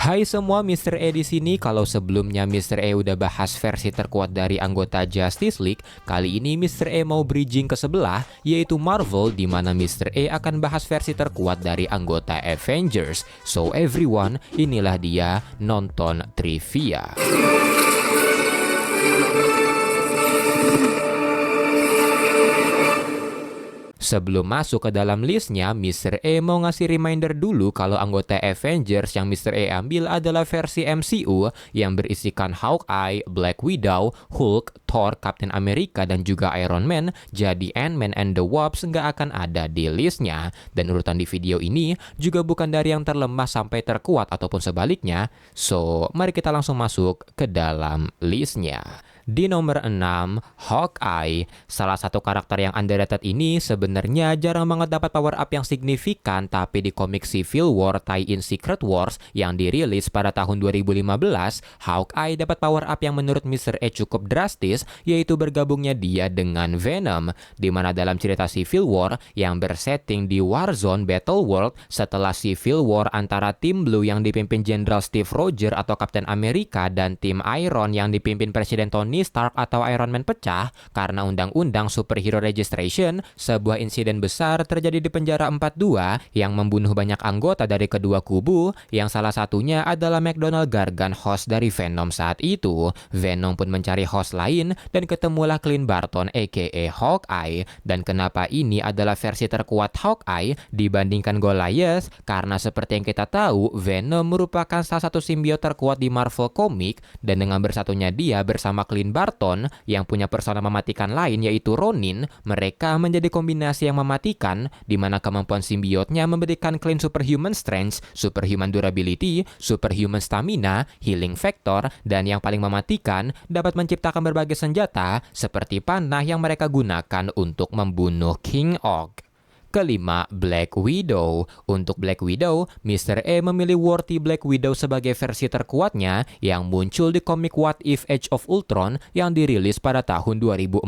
Hai semua, Mr. E di sini. Kalau sebelumnya Mr. E udah bahas versi terkuat dari anggota Justice League, kali ini Mr. E mau bridging ke sebelah, yaitu Marvel, di mana Mr. E akan bahas versi terkuat dari anggota Avengers. So everyone, inilah dia nonton trivia. Sebelum masuk ke dalam listnya, Mr. E mau ngasih reminder dulu kalau anggota Avengers yang Mr. E ambil adalah versi MCU yang berisikan Hawkeye, Black Widow, Hulk, Thor, Captain America, dan juga Iron Man. Jadi Ant-Man and the Wasp nggak akan ada di listnya. Dan urutan di video ini juga bukan dari yang terlemah sampai terkuat ataupun sebaliknya. So, mari kita langsung masuk ke dalam listnya. Di nomor 6, Hawkeye. Salah satu karakter yang underrated ini sebenarnya jarang banget dapat power up yang signifikan, tapi di komik Civil War tie-in Secret Wars yang dirilis pada tahun 2015, Hawkeye dapat power up yang menurut Mr. E cukup drastis, yaitu bergabungnya dia dengan Venom, di mana dalam cerita Civil War yang bersetting di Warzone Battle World setelah Civil War antara tim Blue yang dipimpin Jenderal Steve Rogers atau Captain America dan tim Iron yang dipimpin Presiden Tony Stark atau Iron Man pecah karena undang-undang Superhero Registration, sebuah insiden besar terjadi di penjara 42 yang membunuh banyak anggota dari kedua kubu, yang salah satunya adalah McDonald Gargan, host dari Venom saat itu. Venom pun mencari host lain dan ketemulah Clint Barton aka Hawkeye. Dan kenapa ini adalah versi terkuat Hawkeye dibandingkan Goliath? Karena seperti yang kita tahu, Venom merupakan salah satu simbiot terkuat di Marvel Comics, dan dengan bersatunya dia bersama Clint Barton yang punya persona mematikan lain yaitu Ronin, mereka menjadi kombinasi yang mematikan, di mana kemampuan simbiotnya memberikan Clint superhuman strength, superhuman durability, superhuman stamina, healing factor, dan yang paling mematikan dapat menciptakan berbagai senjata seperti panah yang mereka gunakan untuk membunuh King Ogg. Kelima, Black Widow. Untuk Black Widow, Mr. E memilih worthy Black Widow sebagai versi terkuatnya yang muncul di komik What If Age of Ultron yang dirilis pada tahun 2014,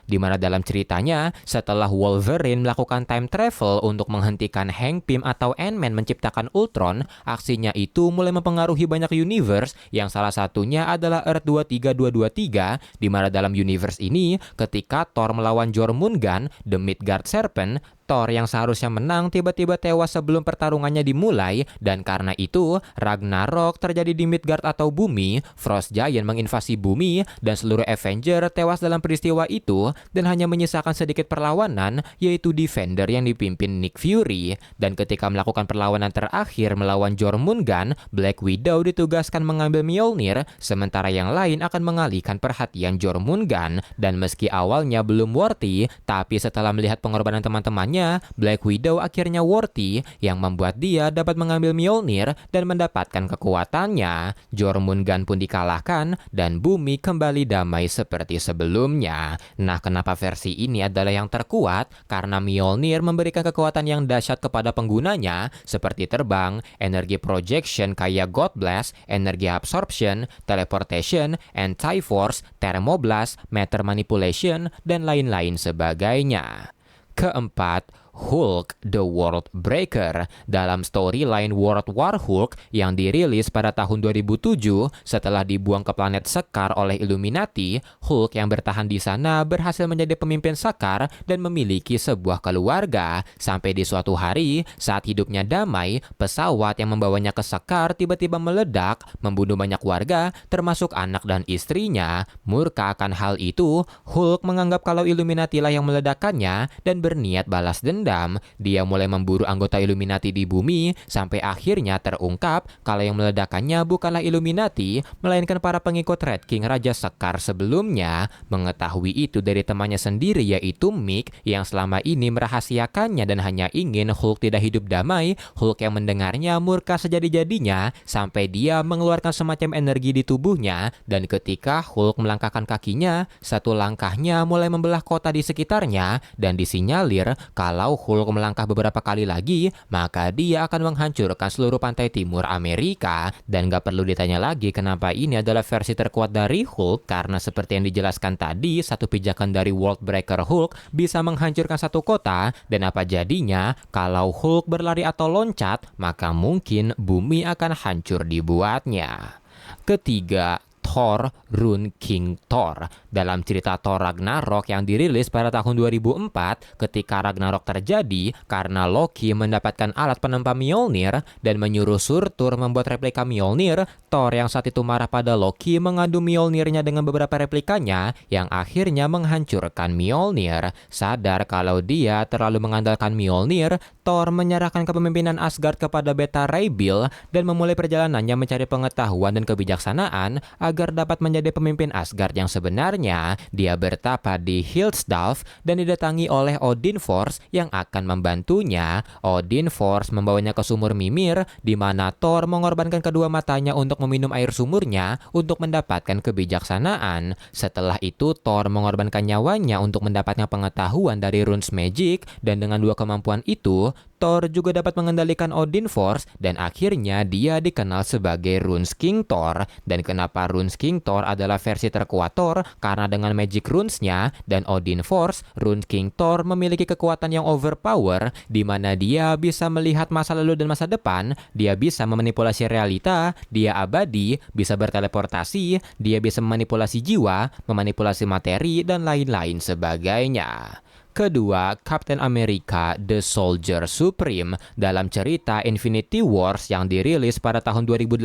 di mana dalam ceritanya, setelah Wolverine melakukan time travel untuk menghentikan Hank Pym atau Ant-Man menciptakan Ultron, aksinya itu mulai mempengaruhi banyak universe, yang salah satunya adalah Earth 23223, di mana dalam universe ini, ketika Thor melawan Jormungand, The Midgard Serpent, Thor yang seharusnya menang tiba-tiba tewas sebelum pertarungannya dimulai, dan karena itu Ragnarok terjadi di Midgard atau bumi. Frost Giant menginvasi bumi dan seluruh Avenger tewas dalam peristiwa itu, dan hanya menyisakan sedikit perlawanan, yaitu Defender yang dipimpin Nick Fury. Dan ketika melakukan perlawanan terakhir melawan Jormungand, Black Widow ditugaskan mengambil Mjolnir, sementara yang lain akan mengalihkan perhatian Jormungand. Dan meski awalnya belum worthy, tapi setelah melihat pengorbanan teman-temannya, Black Widow akhirnya worthy, yang membuat dia dapat mengambil Mjolnir dan mendapatkan kekuatannya. Jormungand pun dikalahkan dan bumi kembali damai seperti sebelumnya. Nah, kenapa versi ini adalah yang terkuat? Karena Mjolnir memberikan kekuatan yang dahsyat kepada penggunanya, seperti terbang, energi projection kayak God Blast, energi absorption, teleportation, anti-force, thermoblast, matter manipulation, dan lain-lain sebagainya. Keempat, Hulk the World Breaker. Dalam storyline World War Hulk yang dirilis pada tahun 2007 setelah dibuang ke planet Sakaar oleh Illuminati, Hulk yang bertahan di sana berhasil menjadi pemimpin Sakaar dan memiliki sebuah keluarga. Sampai di suatu hari, saat hidupnya damai, pesawat yang membawanya ke Sakaar tiba-tiba meledak, membunuh banyak warga, termasuk anak dan istrinya. Murka akan hal itu, Hulk menganggap kalau Illuminati lah yang meledakkannya dan berniat balas dendam. Dia mulai memburu anggota Illuminati di bumi, sampai akhirnya terungkap kalau yang meledakkannya bukanlah Illuminati, melainkan para pengikut Red King Raja Sakaar sebelumnya. Mengetahui itu dari temannya sendiri yaitu Mick, yang selama ini merahasiakannya dan hanya ingin Hulk tidak hidup damai, Hulk yang mendengarnya murka sejadi-jadinya sampai dia mengeluarkan semacam energi di tubuhnya, dan ketika Hulk melangkahkan kakinya, satu langkahnya mulai membelah kota di sekitarnya dan disinyalir kalau kalau Hulk melangkah beberapa kali lagi, maka dia akan menghancurkan seluruh pantai timur Amerika. Dan gak perlu ditanya lagi kenapa ini adalah versi terkuat dari Hulk, karena seperti yang dijelaskan tadi, satu pijakan dari World Breaker Hulk bisa menghancurkan satu kota. Dan apa jadinya kalau Hulk berlari atau loncat, maka mungkin bumi akan hancur dibuatnya. Ketiga, Thor, Rune King Thor. Dalam cerita Thor Ragnarok yang dirilis pada tahun 2004, ketika Ragnarok terjadi karena Loki mendapatkan alat penempa Mjolnir dan menyuruh Surtur membuat replika Mjolnir, Thor yang saat itu marah pada Loki mengadu Mjolnirnya dengan beberapa replikanya yang akhirnya menghancurkan Mjolnir. Sadar kalau dia terlalu mengandalkan Mjolnir, Thor menyerahkan kepemimpinan Asgard kepada Beta Ray Bill dan memulai perjalanannya mencari pengetahuan dan kebijaksanaan agar dapat menjadi pemimpin Asgard yang sebenarnya. Dia bertapa di Hildalf dan didatangi oleh Odin Force yang akan membantunya. Odin Force membawanya ke sumur Mimir, di mana Thor mengorbankan kedua matanya untuk meminum air sumurnya untuk mendapatkan kebijaksanaan. Setelah itu Thor mengorbankan nyawanya untuk mendapatkan pengetahuan dari Runes Magic, dan dengan dua kemampuan itu Thor juga dapat mengendalikan Odin Force dan akhirnya dia dikenal sebagai Runes King Thor. Dan kenapa Runes King Thor adalah versi terkuat Thor? Karena dengan magic runes-nya dan Odin Force, Runes King Thor memiliki kekuatan yang overpower di mana dia bisa melihat masa lalu dan masa depan, dia bisa memanipulasi realita, dia abadi, bisa berteleportasi, dia bisa memanipulasi jiwa, memanipulasi materi, dan lain-lain sebagainya. Kedua, Captain America The Soldier Supreme. Dalam cerita Infinity Wars yang dirilis pada tahun 2018,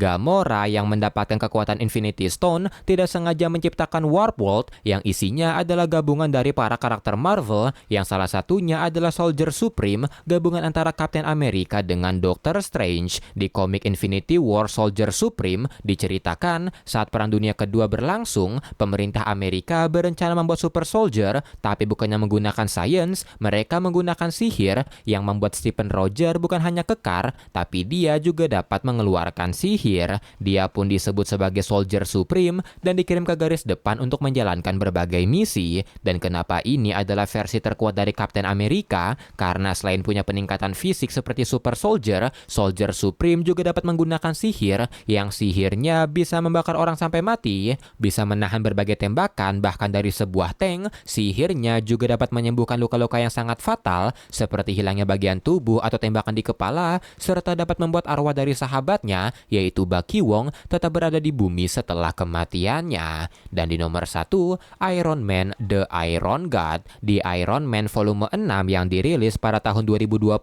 Gamora yang mendapatkan kekuatan Infinity Stone tidak sengaja menciptakan Warp World yang isinya adalah gabungan dari para karakter Marvel, yang salah satunya adalah Soldier Supreme, gabungan antara Captain America dengan Doctor Strange. Di komik Infinity War Soldier Supreme diceritakan saat Perang Dunia Kedua berlangsung, pemerintah Amerika berencana membuat Super Soldier, tapi bukannya menggunakan sains, mereka menggunakan sihir yang membuat Stephen Roger bukan hanya kekar, tapi dia juga dapat mengeluarkan sihir. Dia pun disebut sebagai Soldier Supreme dan dikirim ke garis depan untuk menjalankan berbagai misi. Dan kenapa ini adalah versi terkuat dari Captain America? Karena selain punya peningkatan fisik seperti Super Soldier, Soldier Supreme juga dapat menggunakan sihir yang sihirnya bisa membakar orang sampai mati, bisa menahan berbagai tembakan bahkan dari sebuah tank. Sihirnya juga dapat menyembuhkan luka-luka yang sangat fatal seperti hilangnya bagian tubuh atau tembakan di kepala, serta dapat membuat arwah dari sahabatnya yaitu Bucky Wong tetap berada di bumi setelah kematiannya. Dan di nomor 1, Iron Man The Iron God. Di Iron Man volume 6 yang dirilis pada tahun 2020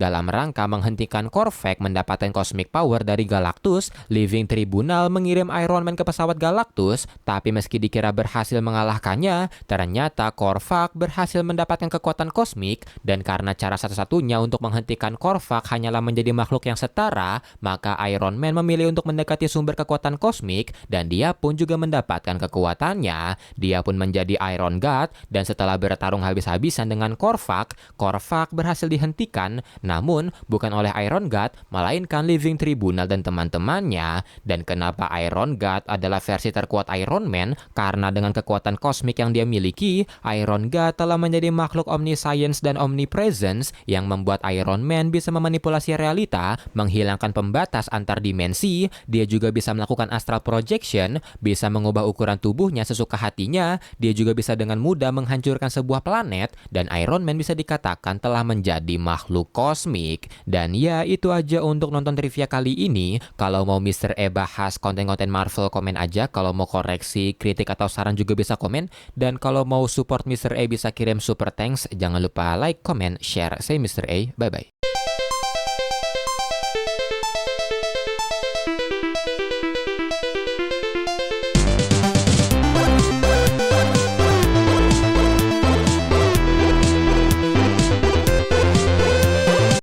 dalam rangka menghentikan Korvac mendapatkan cosmic power dari Galactus, Living Tribunal mengirim Iron Man ke pesawat Galactus, tapi meski dikira berhasil mengalahkannya, ternyata Korvac berhasil mendapatkan kekuatan kosmik, dan karena cara satu-satunya untuk menghentikan Korvac hanyalah menjadi makhluk yang setara, maka Iron Man memilih untuk mendekati sumber kekuatan kosmik dan dia pun juga mendapatkan kekuatannya. Dia pun menjadi Iron God dan setelah bertarung habis-habisan dengan Korvac, Korvac berhasil dihentikan, namun bukan oleh Iron God, melainkan Living Tribunal dan teman-temannya. Dan kenapa Iron God adalah versi terkuat Iron Man? Karena dengan kekuatan kosmik yang dia miliki, Iron God telah menjadi makhluk omniscience dan omnipresence yang membuat Iron Man bisa memanipulasi realita, menghilangkan pembatas antar dimensi. Dia juga bisa melakukan astral projection, bisa mengubah ukuran tubuhnya sesuka hatinya. Dia juga bisa dengan mudah menghancurkan sebuah planet, dan Iron Man bisa dikatakan telah menjadi makhluk kosmik. Dan ya, itu aja untuk nonton trivia kali ini. Kalau mau Mr. E bahas konten-konten Marvel, komen aja. Kalau mau koreksi, kritik atau saran juga bisa komen. Dan kalau mau support Mr. E bisa kirim super thanks. Jangan lupa like, comment, share. Saya Mr. A, bye-bye.